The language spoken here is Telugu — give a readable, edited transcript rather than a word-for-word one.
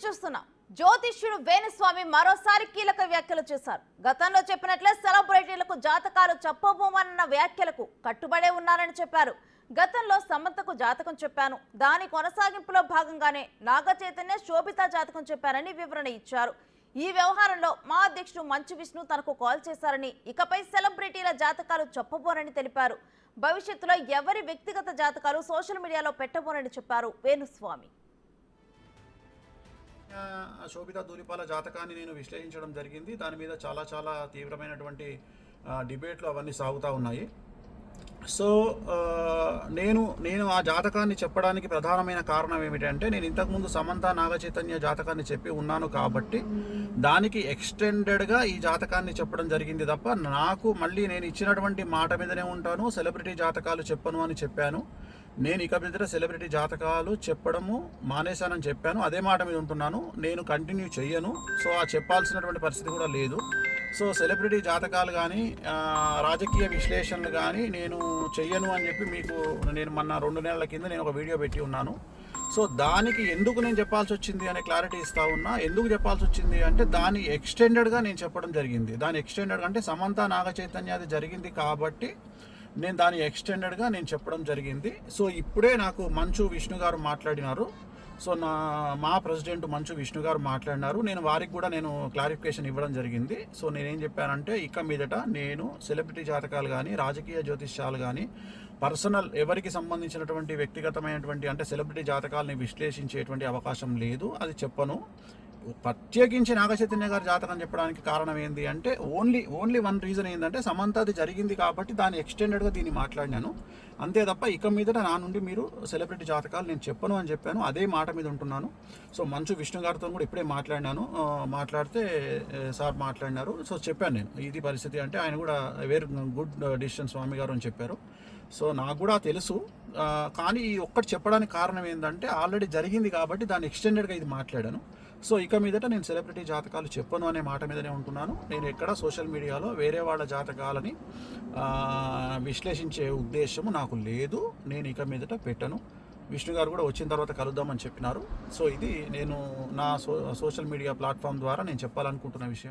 చూస్తున్నాం. జ్యోతిష్యుడు వేణుస్వామి మరోసారి కీలక వ్యాఖ్యలు చేశారు. గతంలో చెప్పినట్లే సెలబ్రిటీలకు జాతకాలు చెప్పబోమన్న వ్యాఖ్యలకు కట్టుబడే ఉన్నారని చెప్పారు. గతంలో సమంతకు జాతకం చెప్పాను, దాని కొనసాగింపులో భాగంగానే నాగ చైతన్య శోభిత జాతకం చెప్పారని వివరణ ఇచ్చారు. ఈ వ్యవహారంలో మా అధ్యక్షుడు మంచు విష్ణు తనకు కాల్ చేశారని, ఇకపై సెలబ్రిటీల జాతకాలు చెప్పబోరని తెలిపారు. భవిష్యత్తులో ఎవరి వ్యక్తిగత జాతకాలు సోషల్ మీడియాలో పెట్టబోరని చెప్పారు వేణుస్వామి. శోభిత ధూళిపాల జాతకాన్ని నేను విశ్లేషించడం జరిగింది. దాని మీద చాలా తీవ్రమైనటువంటి డిబేట్లు అవన్నీ సాగుతూ ఉన్నాయి. సో నేను ఆ జాతకాన్ని చెప్పడానికి ప్రధానమైన కారణం ఏమిటంటే, నేను ఇంతకుముందు సమంత నాగ చైతన్య జాతకాన్ని చెప్పి ఉన్నాను కాబట్టి దానికి ఎక్స్టెండెడ్గా ఈ జాతకాన్ని చెప్పడం జరిగింది తప్ప, నాకు మళ్ళీ నేను ఇచ్చినటువంటి మాట మీదనే ఉంటాను, సెలబ్రిటీ జాతకాలు చెప్పను అని చెప్పాను. నేను ఇక మీద సెలబ్రిటీ జాతకాలు చెప్పడము మానేశానని చెప్పాను. అదే మాట మీద ఉంటున్నాను, నేను కంటిన్యూ చెయ్యను. సో ఆ చెప్పాల్సినటువంటి పరిస్థితి కూడా లేదు. సో సెలబ్రిటీ జాతకాలు కానీ రాజకీయ విశ్లేషణలు కానీ నేను చెయ్యను అని చెప్పి మీకు నేను మొన్న 2 నెలల కింద నేను ఒక వీడియో పెట్టి ఉన్నాను. సో దానికి ఎందుకు నేను చెప్పాల్సి వచ్చింది అనే క్లారిటీ ఇస్తా ఉన్నా. ఎందుకు చెప్పాల్సి వచ్చింది అంటే, దాని ఎక్స్టెండెడ్గా నేను చెప్పడం జరిగింది. దాని ఎక్స్టెండెడ్గా అంటే సమంత నాగ చైతన్య అది జరిగింది కాబట్టి నేను దాని ఎక్స్టెండెడ్గా నేను చెప్పడం జరిగింది. సో ఇప్పుడే నాకు మంచు విష్ణు గారు మాట్లాడినారు. సో మా ప్రెసిడెంట్ మంచు విష్ణు గారు మాట్లాడినారు. నేను వారికి కూడా నేను క్లారిఫికేషన్ ఇవ్వడం జరిగింది. సో నేనేం చెప్పానంటే, ఇక మీదట నేను సెలబ్రిటీ జాతకాలు కానీ రాజకీయ జ్యోతిష్యాలు కానీ పర్సనల్ ఎవరికి సంబంధించినటువంటి వ్యక్తిగతమైనటువంటి అంటే సెలబ్రిటీ జాతకాలని విశ్లేషించేటువంటి అవకాశం లేదు, అది చెప్పను. ప్రత్యేకించి నాగ చైతన్య గారి జాతకం చెప్పడానికి కారణం ఏంటి అంటే, ఓన్లీ వన్ రీజన్ ఏంటంటే, సమంత అది జరిగింది కాబట్టి దాన్ని ఎక్స్టెండెడ్గా దీన్ని మాట్లాడినాను, అంతే తప్ప ఇక మీదట నా నుండి మీరు సెలబ్రిటీ జాతకాలు నేను చెప్పను అని చెప్పాను. అదే మాట మీద ఉంటున్నాను. సో మంచు విష్ణు గారితో కూడా ఇప్పుడే మాట్లాడినాను. మాట్లాడితే సార్ మాట్లాడినారు. సో చెప్పాను నేను ఇది పరిస్థితి అంటే, ఆయన కూడా వెరీ గుడ్ డిసిషన్ స్వామి గారు అని చెప్పారు. సో నాకు కూడా తెలుసు, కానీ ఈ ఒక్కటి చెప్పడానికి కారణం ఏంటంటే, ఆల్రెడీ జరిగింది కాబట్టి దాన్ని ఎక్స్టెండెడ్గా ఇది మాట్లాడాను. సో ఇక మీదట నేను సెలబ్రిటీ జాతకాలు చెప్పను అనే మాట మీదనే ఉంటున్నాను. నేను ఎక్కడ సోషల్ మీడియాలో వేరే వాళ్ళ జాతకాలని విశ్లేషించే ఉద్దేశము నాకు లేదు. నేను ఇక మీదట పెట్టను. విష్ణు గారు కూడా వచ్చిన తర్వాత కలుద్దామని చెప్పినారు. సో ఇది నేను నా సోషల్ మీడియా ప్లాట్ఫామ్ ద్వారా నేను చెప్పాలనుకుంటున్న విషయం.